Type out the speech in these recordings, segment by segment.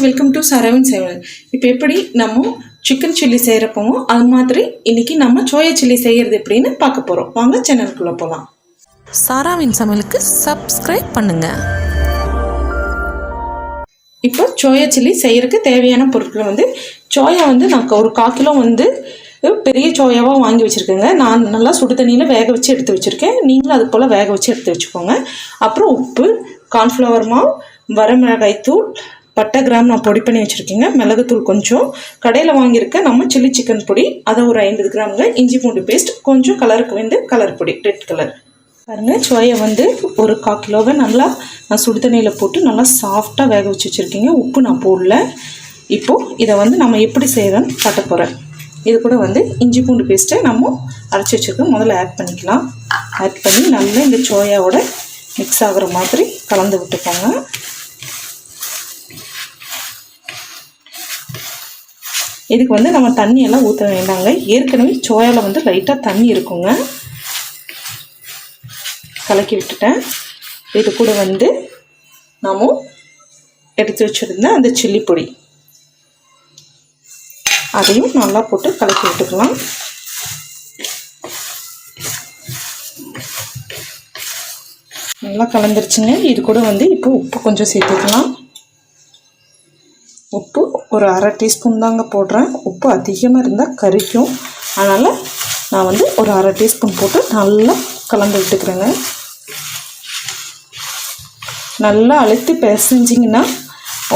Welcome to சரவின் சமையல். இப்போ எப்படி நம்ம சிக்கன் சில்லி செய்கிறப்போமோ அது மாதிரி இன்னைக்கு நம்ம சோயா சில்லி செய்கிறது எப்படின்னு பார்க்க போகிறோம். வாங்க சேனலுக்குள்ளே போகலாம். சரவின் சமையலுக்கு சப்ஸ்கிரைப் பண்ணுங்க. இப்போ சோயா சில்லி செய்கிறதுக்கு தேவையான பொருட்கள் சோயா நான் ஒரு 1/4 கிலோ பெரிய சோயாவாக வாங்கி வச்சுருக்கேங்க. நான் நல்லா சுடு தண்ணியில் வேக வச்சு எடுத்து வச்சுருக்கேன். நீங்களும் அது போல் வேக வச்சு எடுத்து வச்சுக்கோங்க. அப்புறம் உப்பு, கார்ன்ஃப்ளவர் மாவு, வரமிளகாய் தூள், பட்டை, கிராம் நான் பொடி பண்ணி வச்சுருக்கேங்க. மிளகுத்தூள் கொஞ்சம், கடையில் வாங்கியிருக்க நம்ம சில்லி சிக்கன் பொடி அதை ஒரு 50 கிராமுங்க, இஞ்சி பூண்டு பேஸ்ட், கொஞ்சம் கலருக்கு கலர் பொடி, ரெட் கலர். பாருங்கள், சோயா ஒரு 1/4 கிலோவை நல்லா நான் சுடு தண்ணியில் போட்டு நல்லா சாஃப்டாக வேக வச்சு வச்சுருக்கேங்க. உப்பு நான் போடல. இப்போது இதை நம்ம எப்படி செய்கிறோன்னு காட்ட போகிறேன். இது கூட இஞ்சி பூண்டு பேஸ்ட்டை நம்ம அரைச்சி வச்சுருக்கோம். முதல்ல ஆட் பண்ணிக்கலாம். ஆட் பண்ணி நல்லா இந்த சோயாவோட மிக்ஸ் ஆகிற மாதிரி கலந்து விட்டுக்கோங்க. இதுக்கு நம்ம தண்ணியெல்லாம் ஊற்ற வேண்டாங்க. ஏற்கனவே சோயாவில் லைட்டாக தண்ணி இருக்குங்க. கலக்கி விட்டுட்டேன். இது கூட நம்ம எடுத்து வச்சுருந்த அந்த சில்லி பொடி அதையும் நல்லா போட்டு கலக்கி விட்டுக்கலாம். நல்லா கலந்துருச்சுங்க. இது கூட இப்போ உப்பு கொஞ்சம் சேர்த்துக்கலாம். உப்பு ஒரு 1/2 டீஸ்பூன் தாங்க போடுறேன். உப்பு அதிகமாக இருந்தால் கரிக்கும். அதனால் நான் ஒரு 1/2 டீஸ்பூன் போட்டு நல்லா கலந்து விட்டுக்கிறேங்க. நல்லா அழுத்தி பிசைஞ்சிங்கன்னா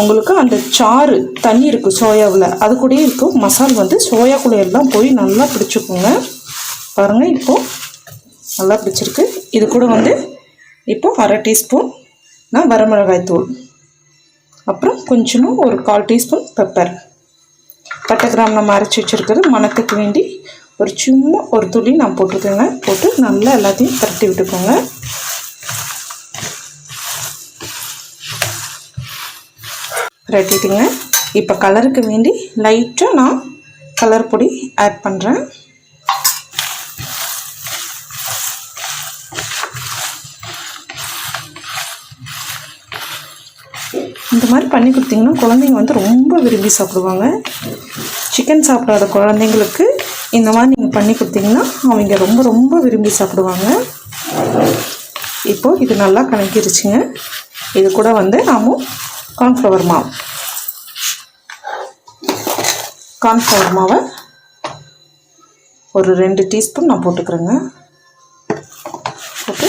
உங்களுக்கு அந்த சாறு தண்ணி இருக்குது சோயாவில், அது கூடயே இருக்கும் மசால் சோயாக்குள்ளே எல்லாம் போய் நல்லா பிடிச்சிக்குங்க. பாருங்கள், இப்போது நல்லா பிடிச்சிருக்கு. இது கூட இப்போ 1/2 டீஸ்பூன் நான் வரமிளகாய் தூள், அப்புறம் கொஞ்சமாக ஒரு 1/4 டீஸ்பூன் பெப்பர், பட்டை, கிராம் நம்ம அரைச்சி வச்சுருக்கிறது மணத்துக்கு வேண்டி ஒரு சும்மா ஒரு துளி நான் போட்டிருக்கேங்க. போட்டு நல்லா எல்லாத்தையும் பரட்டி விட்டுக்கோங்க. பரட்டிட்டுங்க. இப்போ கலருக்கு வேண்டி லைட்டாக நான் கலர் பொடி ஆட் பண்ணுறேன். இந்த மாதிரி பண்ணி கொடுத்தீங்கன்னா குழந்தைங்க ரொம்ப விரும்பி சாப்பிடுவாங்க. சிக்கன் சாப்பிடாத குழந்தைங்களுக்கு இந்த மாதிரி நீங்கள் பண்ணி கொடுத்தீங்கன்னா அவங்க ரொம்ப ரொம்ப விரும்பி சாப்பிடுவாங்க. இப்போது இது நல்லா கலக்கிருச்சுங்க. இது கூட நாம் கார்ன்ஃப்ளவர் மாவை ஒரு 2 டீஸ்பூன் நான் போட்டுக்கிறேங்க. போட்டு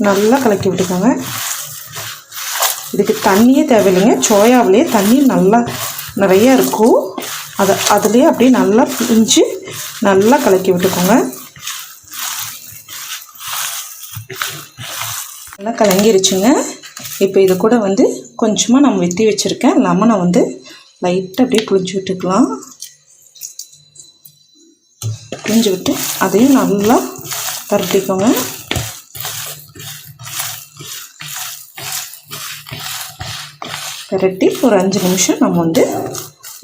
நல்லா கலக்கி விட்டுக்கோங்க. இதுக்கு தண்ணியே தேவையில்லைங்க. சோயாவிலே தண்ணி நல்லா நிறையா இருக்கும். அதுலேயே அப்படியே நல்லா பிழிஞ்சு நல்லா கலக்கி விட்டுக்கோங்க. நல்லா கலங்கிருச்சுங்க. இப்போ இது கூட கொஞ்சமாக நம்ம வெட்டி வச்சுருக்கேன் லெமனை லைட்டாக அப்படியே புழிஞ்சு விட்டுக்கலாம். புழிஞ்சு விட்டு அதையும் நல்லா பரட்டிக்கோங்க. பரட்டி ஒரு 5 நிமிஷம் நம்ம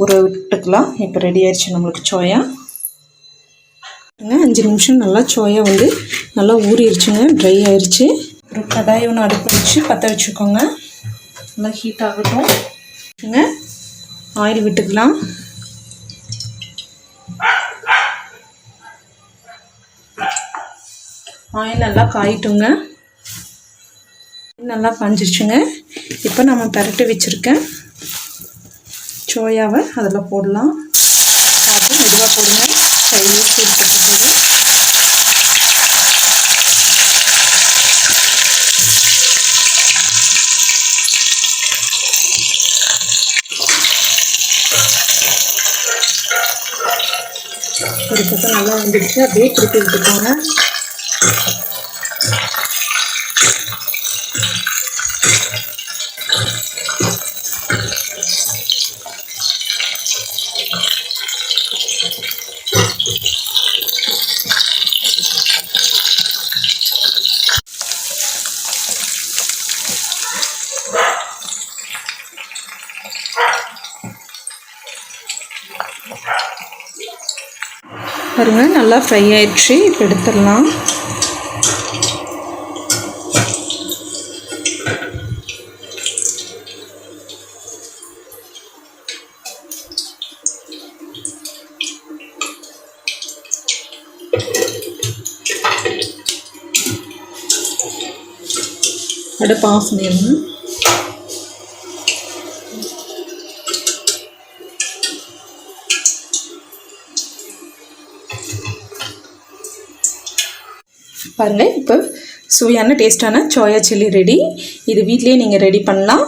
ஊற விட்டுக்கலாம். இப்போ ரெடி ஆயிடுச்சு நம்மளுக்கு சோயா. 5 நிமிஷம் நல்லா சோயா நல்லா ஊறிடுச்சுங்க, ட்ரை ஆயிடுச்சு. ஒரு கடாயை ஒன்று அடுப்பு வச்சு பற்ற வச்சுக்கோங்க. நல்லா ஹீட் ஆகட்டும். ஆயில் விட்டுக்கலாம். ஆயில் நல்லா காயிட்டுங்க. நல்லா காஞ்சிருச்சுங்க. இப்போ நம்ம பரட்டி வச்சுருக்கேன் சோயாவை அதில் போடலாம். பார்த்து மெதுவாக போடுங்க. கையிலே சூடு போட்டு போடு. ஒரு பக்கம் நல்லா வந்துடுச்சு. அப்படியே திருப்பி விட்டுக்கோங்க. பாருங்கள், நல்லா ஃப்ரை ஆயிடுச்சு. இப்போ எடுத்துடலாம். அடுப்பு ஆஃப் பண்ணிடணும். பாருங்கள், இப்போ சுவையான டேஸ்டான சோயா சில்லி ரெடி. இது வீட்லேயே நீங்கள் ரெடி பண்ணலாம்.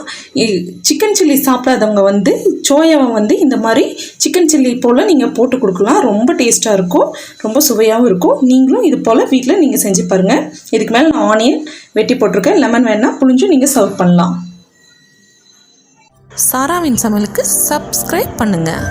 சிக்கன் சில்லி சாப்பிடாதவங்க வந்து சோயாவை வந்து இந்த மாதிரி சிக்கன் சில்லி போல் நீங்கள் போட்டு கொடுக்கலாம். ரொம்ப டேஸ்ட்டாக இருக்கும், ரொம்ப சுவையாகவும் இருக்கும். நீங்களும் இது போல் வீட்டில் நீங்கள் செஞ்சு பாருங்கள். இதுக்கு மேலே நான் ஆனியன் வெட்டி போட்டிருக்கேன். லெமன் வேணால் புளிஞ்சும் நீங்கள் சர்வ் பண்ணலாம். சாராவின் சமையலுக்கு சப்ஸ்கிரைப் பண்ணுங்கள்.